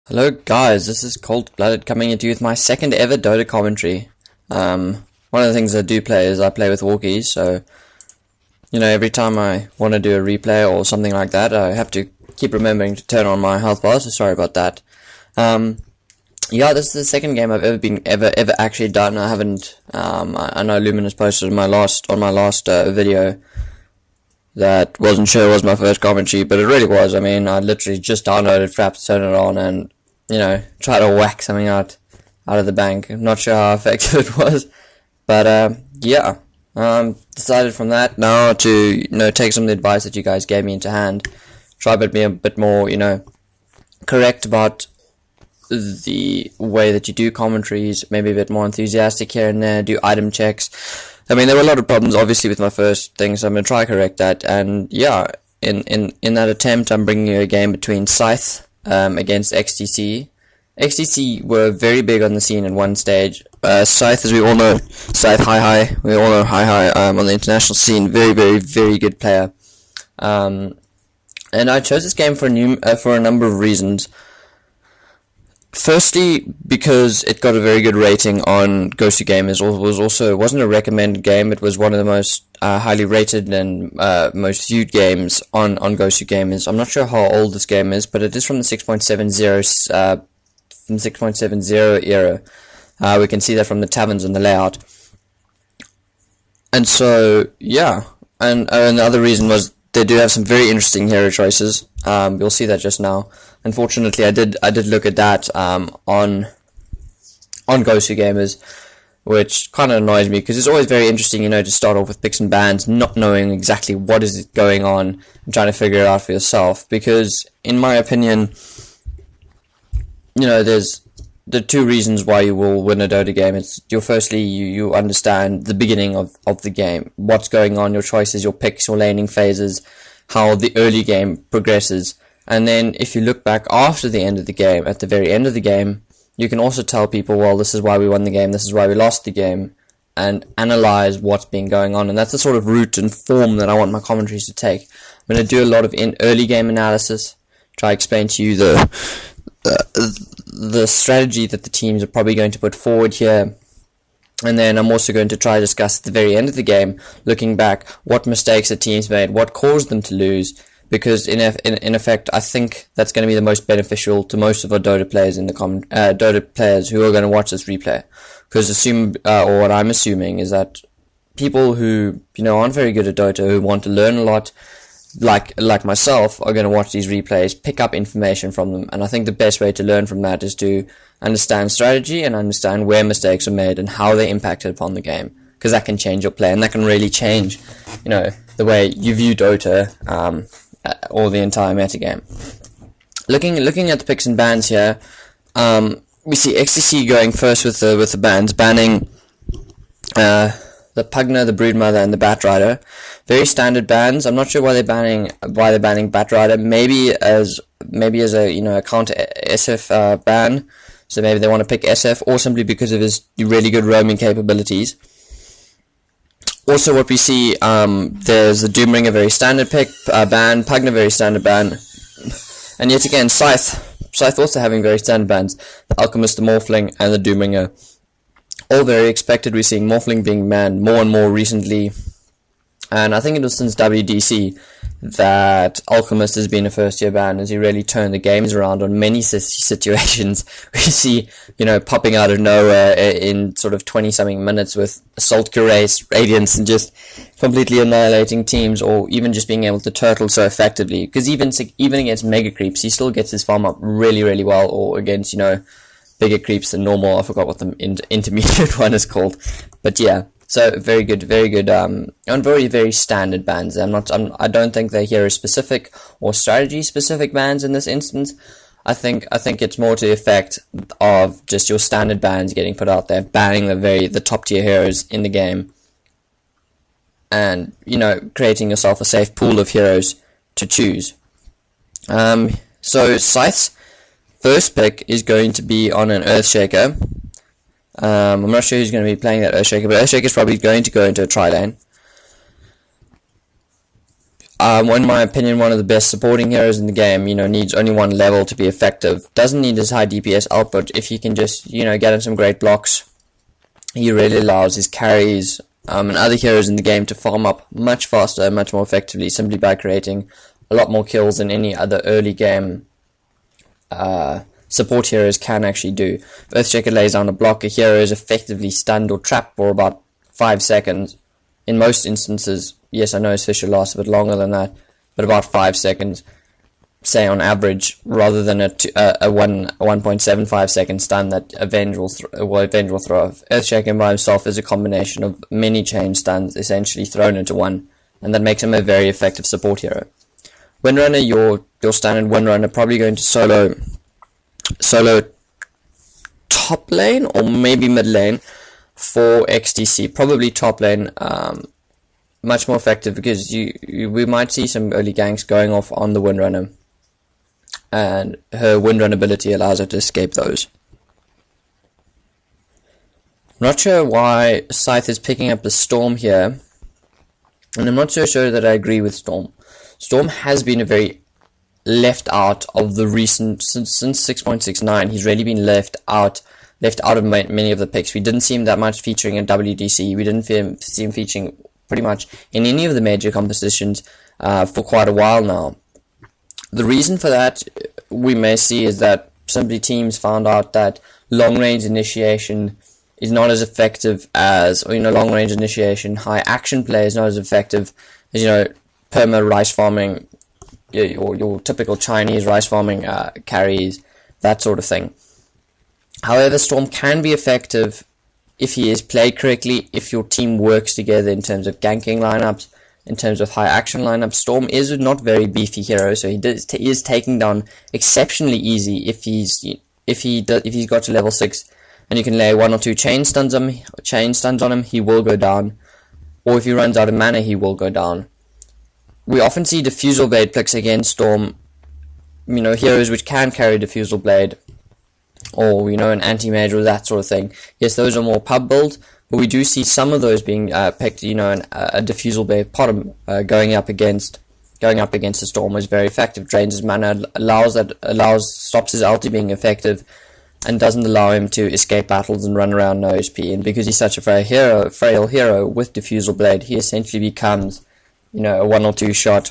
Hello guys, this is Cold Blooded coming into you with my second ever Dota commentary. One of the things I do play is I play with walkies, so every time I want to do a replay or something like that, I have to keep remembering to turn on my health bar, so sorry about that. Yeah, this is the second game I've ever actually done. I haven't I know Luminous posted on my last video that wasn't sure it was my first commentary, but it really was. I mean, I literally just downloaded Fraps, turned it on, and try to whack something out of the bank. I'm not sure how effective it was, but yeah. Decided from that now to take some of the advice that you guys gave me into hand, try to be a bit more correct about the way that you do commentaries, maybe a bit more enthusiastic here and there, do item checks. I mean, there were a lot of problems obviously with my first thing, so I'm going to try to correct that. And yeah, in that attempt, I'm bringing you a game between Scythe against XtC. XtC were very big on the scene at one stage. Scythe, as we all know, Scythe Hi, we all know Hi on the international scene, very good player. And I chose this game for a number of reasons. Firstly, because it got a very good rating on GoToGamers. It wasn't a recommended game. It was one of the most highly rated and most viewed games on GoToGamers. I'm not sure how old this game is, but it is from the 6.70 era. We can see that from the taverns and the layout. And so, yeah. And the other reason was they do have some very interesting hero choices. You'll see that just now. Unfortunately, I did look at that on GoToGamers, which kind of annoys me because it's always very interesting, to start off with picks and bans, not knowing exactly what is going on and trying to figure it out for yourself. Because, in my opinion, there's the two reasons why you will win a Dota game. It's firstly you understand the beginning of the game, what's going on, your choices, your picks, your laning phases, how the early game progresses. And then if you look back after the end of the game, at the very end of the game, you can also tell people, well, this is why we won the game, this is why we lost the game, and analyze what's been going on. And that's the sort of route and form that I want my commentaries to take. I'm going to do a lot of early game analysis, try to explain to you the strategy that the teams are probably going to put forward here. And then I'm also going to try to discuss at the very end of the game, looking back, what mistakes the teams made, what caused them to lose. Because in effect, I think that's going to be the most beneficial to most of our Dota players Dota players who are going to watch this replay. Because or what I'm assuming is that people who aren't very good at Dota, who want to learn a lot, like myself, are going to watch these replays, pick up information from them. And I think the best way to learn from that is to understand strategy and understand where mistakes are made and how they impacted upon the game. Because that can change your play, and that can really change, the way you view Dota. Or the entire metagame. Looking at the picks and bans here, we see XtC going first with the bans, banning the Pugner, the Broodmother, and the Batrider. Very standard bans. I'm not sure why they're banning Batrider. Maybe as a counter SF ban. So maybe they want to pick SF, or simply because of his really good roaming capabilities. Also, what we see, there's the Doomringer, very standard pick, ban, Pugner, very standard ban, and yet again, Scythe also having very standard bans, the Alchemist, the Morphling, and the Doomringer, all very expected. We're seeing Morphling being banned more and more recently, and I think it was since WDC that Alchemist has been a first-year ban, as he really turned the games around on many situations. We see, popping out of nowhere in sort of 20-something minutes with Assault Cuirass, Radiance, and just completely annihilating teams, or even just being able to turtle so effectively. Because even against Mega Creeps, he still gets his farm up really well, or against, bigger creeps than normal. I forgot what the intermediate one is called. But yeah. So very good, and very standard bans. I don't think they're hero specific or strategy specific bans in this instance. I think it's more to the effect of just your standard bans getting put out there, banning the top tier heroes in the game, and creating yourself a safe pool of heroes to choose. So Scythe's first pick is going to be on an Earthshaker. I'm not sure who's going to be playing that Earthshaker, but Earthshaker is probably going to go into a tri-lane. in my opinion, one of the best supporting heroes in the game. Needs only one level to be effective. Doesn't need as high DPS output. If he can just, get in some great blocks, he really allows his carries and other heroes in the game to farm up much faster and much more effectively, simply by creating a lot more kills than any other early game support heroes can actually do. If Earthshaker lays down a block, a hero is effectively stunned or trapped for about 5 seconds. In most instances, yes, I know his Fisher lasts a bit longer than that, but about 5 seconds, say on average, rather than a 1.75 second stun that Avenge will throw off. Earthshaker by himself is a combination of many chain stuns essentially thrown into one, and that makes him a very effective support hero. Windrunner, your standard Windrunner, probably going to solo top lane or maybe mid lane for XTC. Probably top lane, much more effective because we might see some early ganks going off on the Windrunner, and her Windrun ability allows her to escape those. Not sure why Scythe is picking up the Storm here, and I'm not so sure that I agree with Storm. Storm has been a very left out of the recent, since 6.69, he's really been left out of many of the picks. We didn't see him that much featuring in WDC. We didn't see him featuring pretty much in any of the major competitions for quite a while now. The reason for that, we may see, is that simply teams found out that long range initiation is not as effective as, long range initiation, high action play is not as effective as, perma rice farming, your typical Chinese rice farming carries, that sort of thing. However, Storm can be effective if he is played correctly, if your team works together in terms of ganking lineups, in terms of high action lineups. Storm is not very beefy hero, so he is taking down exceptionally easy if he's got to level 6 and you can lay 1 or 2 chain stuns on him, he will go down. Or if he runs out of mana, he will go down. We often see Diffusal Blade picks against Storm, heroes which can carry Diffusal Blade, or an anti-mage or that sort of thing. Yes, those are more pub build, but we do see some of those being picked. A Diffusal Blade Potom going up against the Storm is very effective. Drains his mana, stops his ulti being effective, and doesn't allow him to escape battles and run around no HP. And because he's such a frail hero with Diffusal Blade, he essentially becomes a 1 or 2 shot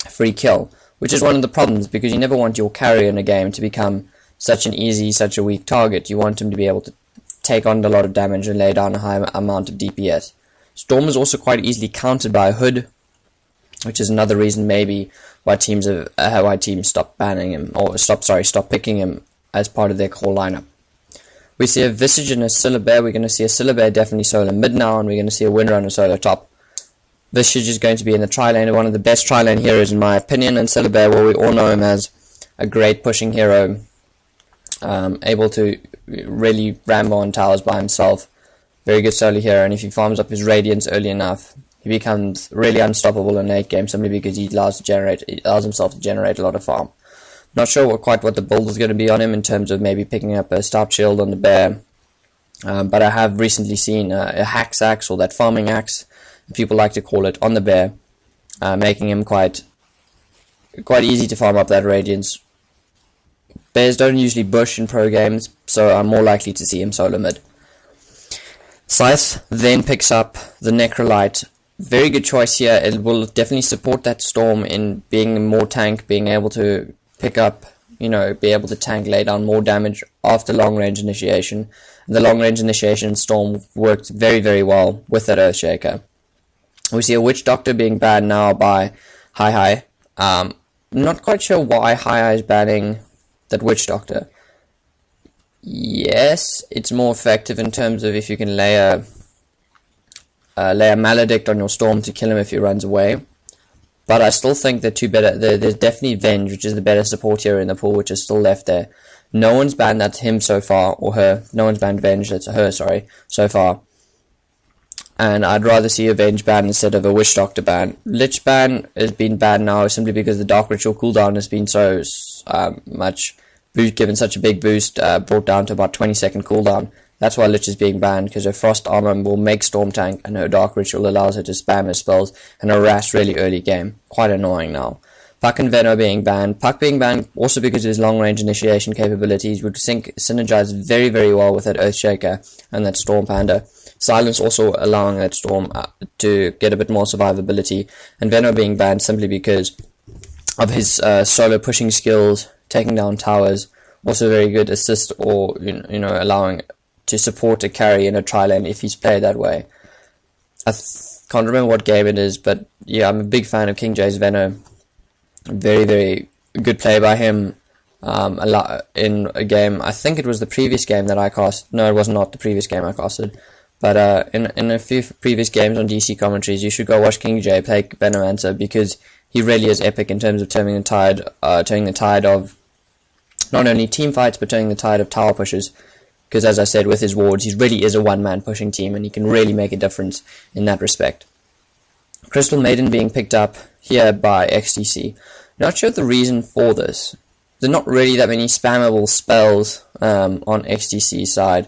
free kill, which is one of the problems, because you never want your carrier in a game to become such a weak target. You want him to be able to take on a lot of damage and lay down a high amount of DPS. Storm is also quite easily countered by a Hood, which is another reason maybe why teams stop banning him, or stop picking him as part of their core lineup. We see a Visage and a Syllabear. We're going to see a Syllabear definitely solo mid now, and we're going to see a Windrunner solo top. Visage is going to be in the tri-lane, one of the best tri-lane heroes in my opinion, and Syllabear, well, we all know him as a great pushing hero, able to really ramble on towers by himself. Very good solo hero, and if he farms up his Radiance early enough, he becomes really unstoppable in late game, simply because he allows himself to generate a lot of farm. Not sure quite what the build is going to be on him in terms of maybe picking up a Stout Shield on the Bear, but I have recently seen a Hax Axe, or that farming axe, people like to call it, on the Bear, making him quite easy to farm up that Radiance. Bears don't usually bush in pro games, so I'm more likely to see him solo mid. Scythe then picks up the Necrolite. Very good choice here. It will definitely support that Storm in being more tank, being able to pick up, be able to tank, lay down more damage after long range initiation. The long range initiation Storm worked very, very well with that Earthshaker. We see a Witch Doctor being banned now by Hi. Not quite sure why Hi is banning that Witch Doctor. Yes, it's more effective in terms of if you can lay a Maledict on your Storm to kill him if he runs away. But I still think they're two better. There's definitely Venge, which is the better support hero in the pool, which is still left there. No one's banned that him so far, or her. No one's banned Venge, that's her, sorry, so far. And I'd rather see a Venge ban instead of a Witch Doctor ban. Lich ban has been banned now simply because the Dark Ritual cooldown has been given such a big boost, brought down to about 20-second cooldown, That's why Lich is being banned, because her Frost Armor will make Storm Tank, and her Dark Ritual allows her to spam her spells and harass really early game. Quite annoying now. Puck and Venno being banned. Puck being banned also because of his long-range initiation capabilities would synergize very, very well with that Earthshaker and that Storm Panda. Silence also allowing that Storm to get a bit more survivability. And Venno being banned simply because of his solo pushing skills, taking down towers. Also very good assist, or you know, allowing to support a carry in a tri-lane if he's played that way. I can't remember what game it is, but yeah, I'm a big fan of King J's Venno. Very, very good play by him a lot in a game. I think it was the previous game that I cast. No, it was not the previous game I casted. But in a few previous games on DC commentaries, you should go watch King J play Venomancer, because he really is epic in terms of turning the tide of not only team fights, but turning the tide of tower pushes. Because as I said, with his wards, he really is a one-man pushing team, and he can really make a difference in that respect. Crystal Maiden being picked up here by XTC. Not sure the reason for this. There are not really that many spammable spells on XTC's side,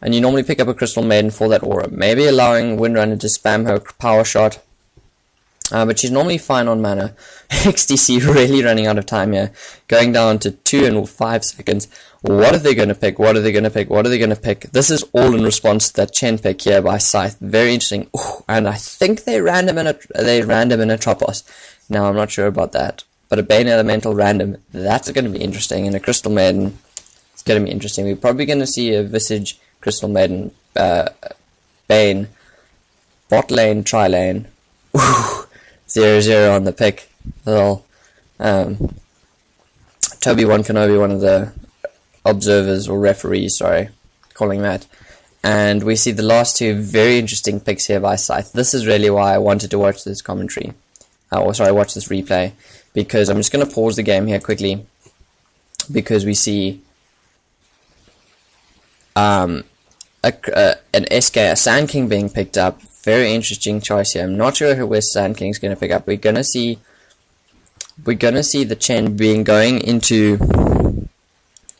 and you normally pick up a Crystal Maiden for that aura. Maybe allowing Windrunner to spam her power shot, but she's normally fine on mana. XTC really running out of time here, going down to 2 and 5 seconds. What are they going to pick? What are they going to pick? What are they going to pick? This is all in response to that Chen pick here by Scythe. Very interesting. Ooh, and I think they ran him in a Tropos. Now I'm not sure about that, but a Bane Elemental random, that's going to be interesting. And a Crystal Maiden, it's going to be interesting. We're probably going to see a Visage Crystal Maiden Bane bot lane, tri lane. 0-0 on the pick. Well, Toby1 Kenobi, one of the observers or referees, sorry, calling that. And we see the last two very interesting picks here by Scythe. This is really why I wanted to watch this commentary. Watch this replay, because I'm just going to pause the game here quickly, because we see an SK, a Sand King being picked up. Very interesting choice here. I'm not sure who Sand King's going to pick up. We're gonna see the Chen being going into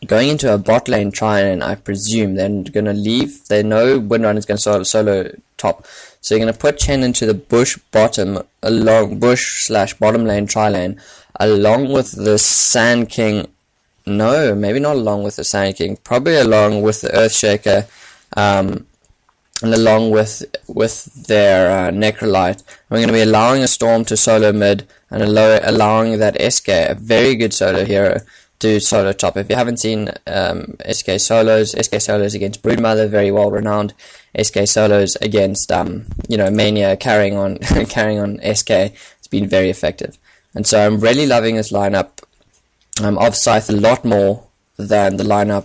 a bot lane try, and I presume they're gonna leave. They know Windrunner's going to solo top, so you're gonna put Chen into the bush bottom, along bush/bottom lane tri lane, along with the Sand King. No, maybe not along with the Sand King. Probably along with the Earthshaker. And along with their Necrolite. We're going to be allowing a Storm to solo mid, and allowing that SK, a very good solo hero, to solo top. If you haven't seen SK solos against Broodmother, very well renowned. SK solos against Mania carrying on SK, it's been very effective. And so I'm really loving this lineup of Scythe a lot more than the lineup